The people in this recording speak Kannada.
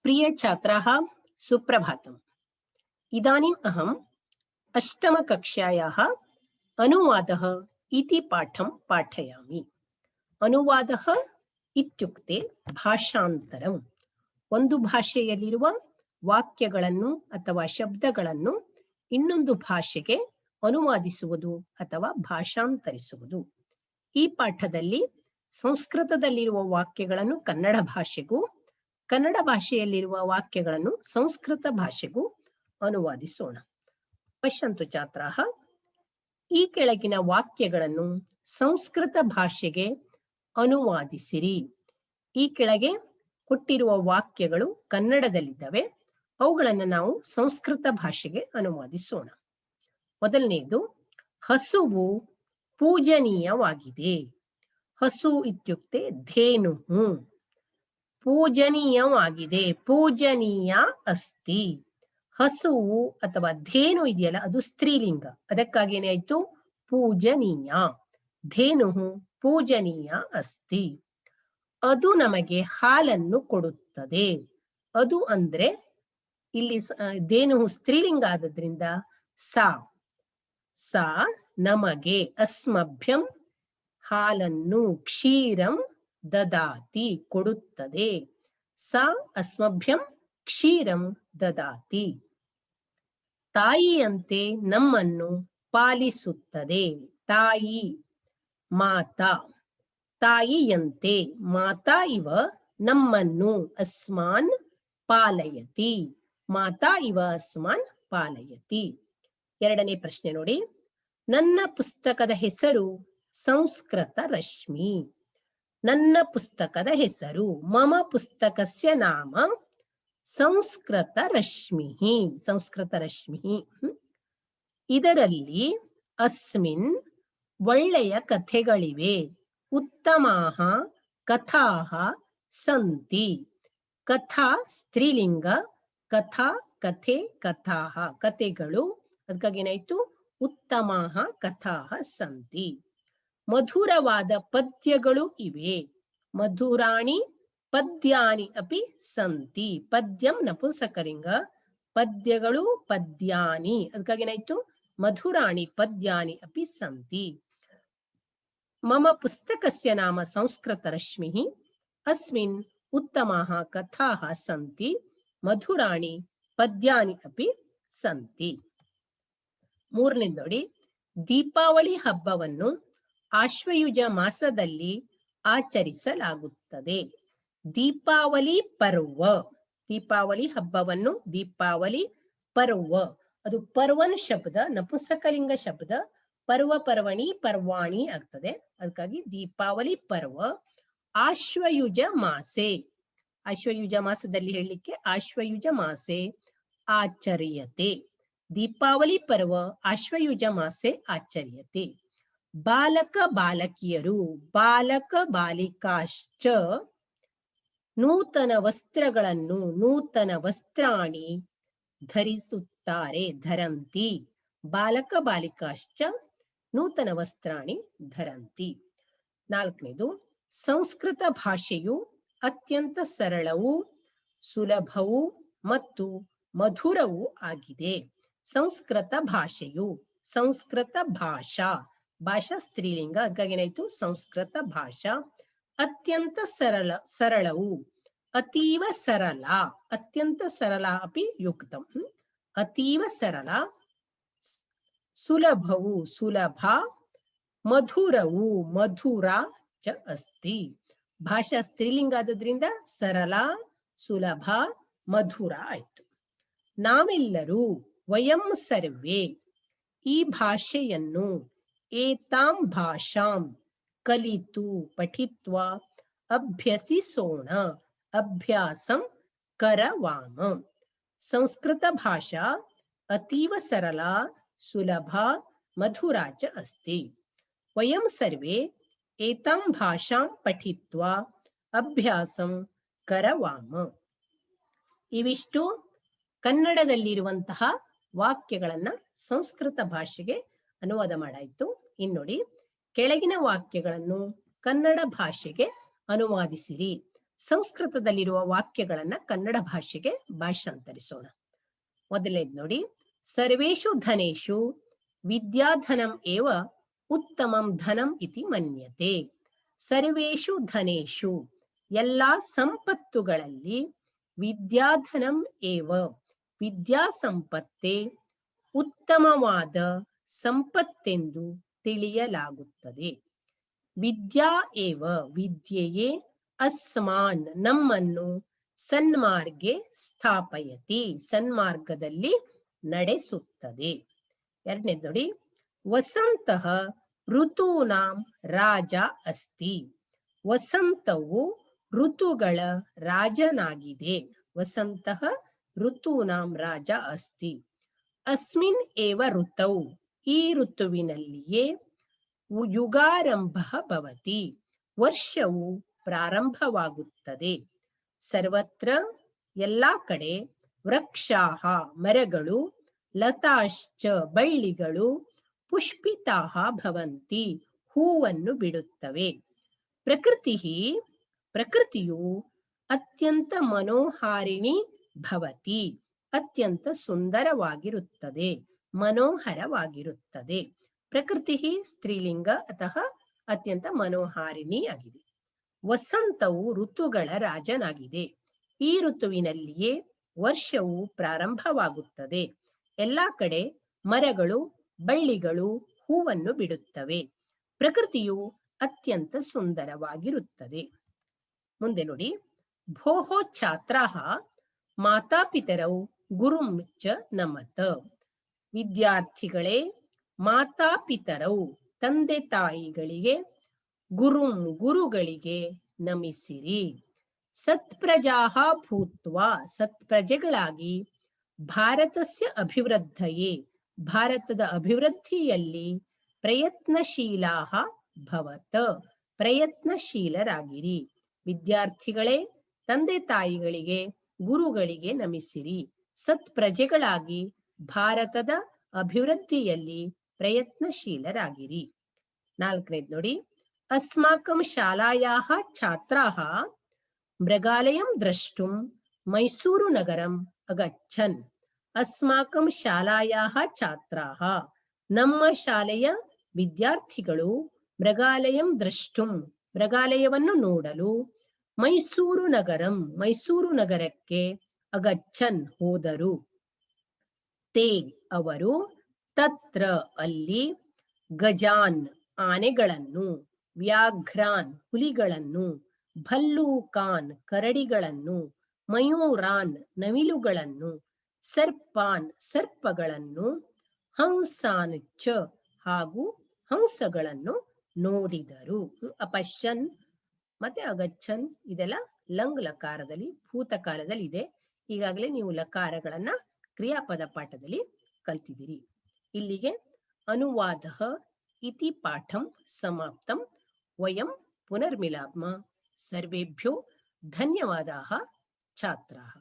प्रिय छात्राः सुप्रभातम्। इदानीम् अहम् अष्टमकक्ष्यायाः अनुवादः इति पाठं पाठयामि। अनुवादः इत्युक्ते ಭಾಷಾಂತರಂ. ಒಂದು ಭಾಷೆಯಲ್ಲಿರುವ ವಾಕ್ಯಗಳನ್ನು ಅಥವಾ ಶಬ್ದಗಳನ್ನು ಇನ್ನೊಂದು ಭಾಷೆಗೆ ಅನುವಾದಿಸುವುದು ಅಥವಾ ಭಾಷಾಂತರಿಸುವುದು. ಈ ಪಾಠದಲ್ಲಿ ಸಂಸ್ಕೃತದಲ್ಲಿರುವ ವಾಕ್ಯಗಳನ್ನು ಕನ್ನಡ ಭಾಷೆಗೂ, ಕನ್ನಡ ಭಾಷೆಯಲ್ಲಿರುವ ವಾಕ್ಯಗಳನ್ನು ಸಂಸ್ಕೃತ ಭಾಷೆಗೂ ಅನುವಾದಿಸೋಣ. ಪಶ್ಯಂತು ಛಾತ್ರಾಃ, ಈ ಕೆಳಗಿನ ವಾಕ್ಯಗಳನ್ನು ಸಂಸ್ಕೃತ ಭಾಷೆಗೆ ಅನುವಾದಿಸಿರಿ. ಈ ಕೆಳಗೆ ಕೊಟ್ಟಿರುವ ವಾಕ್ಯಗಳು ಕನ್ನಡದಲ್ಲಿದ್ದಾವೆ, ಅವುಗಳನ್ನು ನಾವು ಸಂಸ್ಕೃತ ಭಾಷೆಗೆ ಅನುವಾದಿಸೋಣ. ಮೊದಲನೆಯದು, ಹಸುವು ಪೂಜನೀಯವಾಗಿದೆ. ಹಸು ಇತ್ಯುಕ್ತೆ ಧೇನು. ಪೂಜನೀಯವಾಗಿದೆ, ಪೂಜನೀಯ ಅಸ್ತಿ. ಹಸುವು ಅಥವಾ ಧೇನು ಇದೆಯಲ್ಲ, ಅದು ಸ್ತ್ರೀಲಿಂಗ, ಅದಕ್ಕಾಗಿ ಏನಾಯ್ತು ಪೂಜನೀಯ. ಧೇನು ಪೂಜನೀಯ ಅಸ್ತಿ. ಅದು ನಮಗೆ ಹಾಲನ್ನು ಕೊಡುತ್ತದೆ. ಅದು ಅಂದ್ರೆ ಇಲ್ಲಿ ಧೇನು ಸ್ತ್ರೀಲಿಂಗ ಆದ್ರಿಂದ ಸಾ ಸಾ ನಮಗೆ ಅಸ್ಮಭ್ಯಂ ಹಾಲನ್ನು ಕ್ಷೀರಂ ದದಾತಿ ಕೊಡುತ್ತದೆ. ಸಾ ಅಸ್ಮಭ್ಯಂ ಕ್ಷೀರಂ ದದಾತಿ. ತಾಯಿಯಂತೆ ನಮ್ಮನ್ನು ಪಾಲಿಸುತ್ತದೆ. ತಾಯಿ ಮಾತಾ. ತಾಯಿಯಂತೆ ಮಾತಾ ಇವ ನಮ್ಮನ್ನು ಅಸ್ಮಾನ್ ಪಾಲಯತಿ. ಮಾತಾ ಇವ ಅಸ್ಮಾನ್ ಪಾಲಯತಿ. ಎರಡನೇ ಪ್ರಶ್ನೆ ನೋಡಿ. ನನ್ನ ಪುಸ್ತಕದ ಹೆಸರು ಸಂಸ್ಕೃತ ರಶ್ಮಿ. ನನ್ನ ಪುಸ್ತಕದ ಹೆಸರು, ಮಮ ಪುಸ್ತಕಸ್ಯ ನಾಮ ಸಂಸ್ಕೃತ ರಶ್ಮಿ. ಸಂಸ್ಕೃತ ರಶ್ಮಿ. ಇದರಲ್ಲಿ ಅಸ್ಮಿನ್ ಒಳ್ಳೆಯ ಕಥೆಗಳಿವೆ. ಉತ್ತಮಾಹ ಕಥಾಹ ಸಂತಿ. ಕಥಾ ಸ್ತ್ರೀಲಿಂಗ, ಕಥಾ ಕಥೆ, ಕಥಾಹ ಕಥೆಗಳು, ಅದಕ್ಕಾಗಿ ಏನಾಯ್ತು ಉತ್ತಮಾಹ ಕಥಾಹ ಸಂತಿ. ಮಧುರವಾದ ಪದ್ಯಗಳು ಇವೆ. ಮಧುರಾಣಿ ಪದ್ಯಾನಿ ಅಪಿ ಸಂತಿ. ಪದ್ಯಂ ನಪುಂಸಕಲಿಂಗ, ಪದ್ಯಗಳು ಪದ್ಯಾನಿ, ಅದಕ್ಕಾಗಿ ಏನಾಯ್ತು ಮಧುರಾಣಿ ಪದ್ಯಾನಿ ಅಪಿ ಸಂತಿ. ಮಮ ಪುಸ್ತಕಸ್ಯ ನಾಮ ಸಂಸ್ಕೃತ ರಶ್ಮಿ. ಅಸ್ಮಿನ್ ಉತ್ತಮಾಹ ಕಥಾಹ ಸಂತಿ. ಮಧುರಾಣಿ ಪದ್ಯಾನಿ ಅಪಿ ಸಂತಿ. ಮೂರನೇದು ನೋಡಿ. ದೀಪಾವಳಿ ಹಬ್ಬವನ್ನು ಆಶ್ವಯುಜ ಮಾಸದಲ್ಲಿ ಆಚರಿಸಲಾಗುತ್ತದೆ. ದೀಪಾವಳಿ ಪರ್ವ. ದೀಪಾವಳಿ ಹಬ್ಬವನ್ನು ದೀಪಾವಳಿ ಪರ್ವ, ಅದು ಪರ್ವನ್ ಶಬ್ದ ನಪುಂಸಕಲಿಂಗ ಶಬ್ದ. ಪರ್ವ ಪರ್ವಣಿ ಪರ್ವಾಣಿ ಆಗ್ತದೆ, ಅದಕ್ಕಾಗಿ ದೀಪಾವಳಿ ಪರ್ವ ಆಶ್ವಯುಜ ಮಾಸೆ. ಆಶ್ವಯುಜ ಮಾಸದಲ್ಲಿ ಹೇಳಲಿಕ್ಕೆ ಆಶ್ವಯುಜ ಮಾಸೆ ಆಚರ್ಯತೆ. ದೀಪಾವಳಿ ಪರ್ವ ಆಶ್ವಯುಜ ಮಾಸೆ ಆಚರ್ಯತೆ. ಬಾಲಕ ಬಾಲಕಿಯರು, ಬಾಲಕ ಬಾಲಿಕಾಶ್ಚ ನೂತನ ವಸ್ತ್ರಗಳನ್ನು, ನೂತನ ವಸ್ತ್ರಾಣಿ ಧರಿಸುತ್ತಾರೆ. ಧರಂತಿ. ಬಾಲಕ ಬಾಲಿಕಾಶ್ಚ ನೂತನ ವಸ್ತ್ರಾಣಿ ಧರಂತಿ. ನಾಲ್ಕನೇದು, ಸಂಸ್ಕೃತ ಭಾಷೆಯು ಅತ್ಯಂತ ಸರಳವೂ ಸುಲಭವೂ ಮತ್ತು ಮಧುರವೂ ಆಗಿದೆ. ಸಂಸ್ಕೃತ ಭಾಷೆಯು, ಸಂಸ್ಕೃತ ಭಾಷಾ, ಭಾಷಾ ಸ್ತ್ರೀಲಿಂಗ, ಅದಕ್ಕಾಗಿ ಏನಾಯ್ತು ಸಂಸ್ಕೃತ ಭಾಷಾ ಅತ್ಯಂತ ಸರಳವು, ಅತೀವ ಸರಳ, ಅತ್ಯಂತ ಸರಳ ಅಪಿ ಯುಕ್ತಂ, ಅತೀವ ಸರಳ. ಸುಲಭವು ಸುಲಭ, ಮಧುರವು ಮಧುರ ಚ ಅಸ್ತಿ. ಭಾಷಾ ಸ್ತ್ರೀಲಿಂಗ ಆದ್ರಿಂದ ಸರಳ, ಸುಲಭ, ಮಧುರ ಆಯ್ತು. ನಾವೆಲ್ಲರೂ, ವಯಂ ಸರ್ವೇ, ಈ ಭಾಷೆಯನ್ನು, ಏತಾಂ ಭಾಷಾಂ ಕಲಿತು ಪಠಿತ್ವಾ ಅಭ್ಯಸಿಸೋಣ, ಅಭ್ಯಾಸಂ ಕರವಾಮ. ಸಂಸ್ಕೃತ ಭಾಷಾ ಅತೀವ ಸರಳ, ಸುಲಭ, ಮಧುರಾ ಚ ಅಸ್ತಿ. ವಯಂ ಸರ್ವೇ ಏತಾಂ ಭಾಷಾಂ ಪಠಿತ್ವಾ ಅಭ್ಯಾಸಂ ಕರವಾಮ. ಇವಿಷ್ಟು ಕನ್ನಡದಲ್ಲಿರುವಂತಹ ವಾಕ್ಯಗಳನ್ನ ಸಂಸ್ಕೃತ ಭಾಷೆಗೆ ಅನುವಾದ ಮಾಡಾಯ್ತು. ಇನ್ನು ನೋಡಿ, ಕೆಳಗಿನ ವಾಕ್ಯಗಳನ್ನು ಕನ್ನಡ ಭಾಷೆಗೆ ಅನುವಾದಿಸಿರಿ. ಸಂಸ್ಕೃತದಲ್ಲಿರುವ ವಾಕ್ಯಗಳನ್ನ ಕನ್ನಡ ಭಾಷೆಗೆ ಭಾಷಾಂತರಿಸೋಣ. ಮೊದಲನೇದು ನೋಡಿ, ಸರ್ವೇಷು ಧನೇಷು ವಿದ್ಯಾಧನಂ ಏವ ಉತ್ತಮಂ ಧನಂ ಇತಿ ಮನ್ಯತೆ. ಸರ್ವೇಷು ಧನೇಷು ಎಲ್ಲಾ ಸಂಪತ್ತುಗಳಲ್ಲಿ, ವಿದ್ಯಾಧನಂ ಏವ ವಿದ್ಯಾ ಸಂಪತ್ತೇ ಉತ್ತಮವಾದ ಸಂಪತ್ತೆಂದು ತಿಳಿಯಲಾಗುತ್ತದೆ. ವಿದ್ಯಾ ಏವ ವಿದ್ಯೆಯೇ ಅಸ್ಮಾನ್ ನಮ್ಮನ್ನು ಸನ್ಮಾರ್ಗೆ ಸ್ಥಾಪಯತಿ ಸನ್ಮಾರ್ಗದಲ್ಲಿ ನಡೆಸುತ್ತದೆ. ಎರಡನೇದು ನೋಡಿ, ವಸಂತಃ ಋತೂನಾಂ ರಾಜ ಅಸ್ತಿ. ವಸಂತವು ಋತುಗಳ ರಾಜನಾಗಿದೆ. ವಸಂತಃ ಋತೂನಾಂ ರಾಜ ಅಸ್ತಿ. ಅಸ್ಮಿನ್ ಏವ ಋತೌ ಈ ಋತುವಿನಲ್ಲಿಯೇ ಯುಗಾರಂಭ ಭವತಿ ವರ್ಷವು ಪ್ರಾರಂಭವಾಗುತ್ತದೆ. ಸರ್ವತ್ರ ಎಲ್ಲಾ ಕಡೆ ವೃಕ್ಷಾಹ ಮರಗಳು, ಲತಾಶ್ಚ ಬಳ್ಳಿಗಳು, ಪುಷ್ಪಿತಾಹ ಭವಂತಿ ಹೂವನ್ನು ಬಿಡುತ್ತವೆ. ಪ್ರಕೃತಿಯು ಅತ್ಯಂತ ಮನೋಹಾರಿಣಿ ಭವತಿ ಅತ್ಯಂತ ಸುಂದರವಾಗಿರುತ್ತದೆ, ಮನೋಹರವಾಗಿರುತ್ತದೆ. ಪ್ರಕೃತಿ ಸ್ತ್ರೀಲಿಂಗ ಅಥವಾ ಅತ್ಯಂತ ಮನೋಹಾರಿಣಿ ಆಗಿದೆ. ವಸಂತವು ಋತುಗಳ ರಾಜನಾಗಿದೆ. ಈ ಋತುವಿನಲ್ಲಿಯೇ ವರ್ಷವು ಪ್ರಾರಂಭವಾಗುತ್ತದೆ. ಎಲ್ಲಾ ಕಡೆ ಮರಗಳು, ಬಳ್ಳಿಗಳು ಹೂವನ್ನು ಬಿಡುತ್ತವೆ. ಪ್ರಕೃತಿಯು ಅತ್ಯಂತ ಸುಂದರವಾಗಿರುತ್ತದೆ. ಮುಂದೆ ನೋಡಿ, ಭೋಹೋ ಛಾತ್ರಾಃ ಮಾತಾಪಿತರೌ ಗುರುಂ ಚ ನಮತ. ವಿದ್ಯಾರ್ಥಿಗಳೇ, ಮಾತಾಪಿತರೌ ತಂದೆ ತಾಯಿಗಳಿಗೆ, ಗುರುಂ ಗುರುಗಳಿಗೆ ನಮಿಸಿರಿ. ಸತ್ಪ್ರಜಾಃ ಭೂತ್ವಾ ಸತ್ಪ್ರಜೆಗಳಾಗಿ, ಭಾರತಸ್ಯ ಅಭಿವೃದ್ಧಯೇ ಭಾರತದ ಅಭಿವೃದ್ಧಿಯಲ್ಲಿ, ಪ್ರಯತ್ನಶೀಲಾಃ ಭವತ ಪ್ರಯತ್ನಶೀಲರಾಗಿರಿ. ವಿದ್ಯಾರ್ಥಿಗಳೇ, ತಂದೆ ತಾಯಿಗಳಿಗೆ, ಗುರುಗಳಿಗೆ ನಮಿಸಿರಿ. ಸತ್ಪ್ರಜೆಗಳಾಗಿ ಭಾರತದ ಅಭಿವೃದ್ಧಿಯಲ್ಲಿ ಪ್ರಯತ್ನಶೀಲರಾಗಿರಿ. ನಾಲ್ಕನೇದು ನೋಡಿ, ಅಸ್ಮಾಕಂ ಶಾಲಾಯಾಃ ಛಾತ್ರಾಃ ಮೃಗಾಲಯಂ ದ್ರಷ್ಟುಂ ಮೈಸೂರು ನಗರಂ ಅಗಚ್ಚನ್. ಅಸ್ಮಾಕಂ ಶಾಲಾಯಾಃ ಛಾತ್ರಾಃ ನಮ್ಮ ಶಾಲೆಯ ವಿದ್ಯಾರ್ಥಿಗಳು, ಮೃಗಾಲಯಂ ದ್ರಷ್ಟುಂ ಮೃಗಾಲಯವನ್ನು ನೋಡಲು, ಮೈಸೂರು ನಗರಂ ಮೈಸೂರು ನಗರಕ್ಕೆ, ಅಗಚ್ಚನ್ ಹೋದರು. ತೇ ಅವರು, ತತ್ರ ಅಲ್ಲಿ, ಗಜಾನ್ ಆನೆಗಳನ್ನು, ವ್ಯಾಘ್ರಾನ್ ಹುಲಿಗಳನ್ನು, ಭಲ್ಲೂಕಾನ್ ಕರಡಿಗಳನ್ನು, ಮಯೂರಾನ್ ನವಿಲುಗಳನ್ನು, ಸರ್ಪಾನ್ ಸರ್ಪಗಳನ್ನು, ಹಂಸಾನ್ ಚ ಹಾಗೂ ಹಂಸಗಳನ್ನು ನೋಡಿದರು. ಅಪಶ್ಯನ್ ಮತ್ತೆ ಅಗಚ್ಚನ್ ಇದೆಲ್ಲ ಲಂಗ್ ಲಕಾರದಲ್ಲಿ ಭೂತಕಾಲದಲ್ಲಿ ಇದೆ. ಈಗಾಗಲೇ ನೀವು ಲಕಾರಗಳನ್ನ ಕ್ರಿಯಾಪದ ಪಾಠದಲ್ಲಿ ಕಲ್ತಿದ್ದೀರಿ. ಇಲ್ಲಿಗೆ ಅನುವಾದಃ ಇತಿ ಪಾಠಂ ಸಮಾಪ್ತಂ. ವಯಂ ಪುನರ್ಮಿಲಾಮ. ಸರ್ವೇಭ್ಯೋ ಧನ್ಯವಾದಾಃ ಛಾತ್ರಾಃ.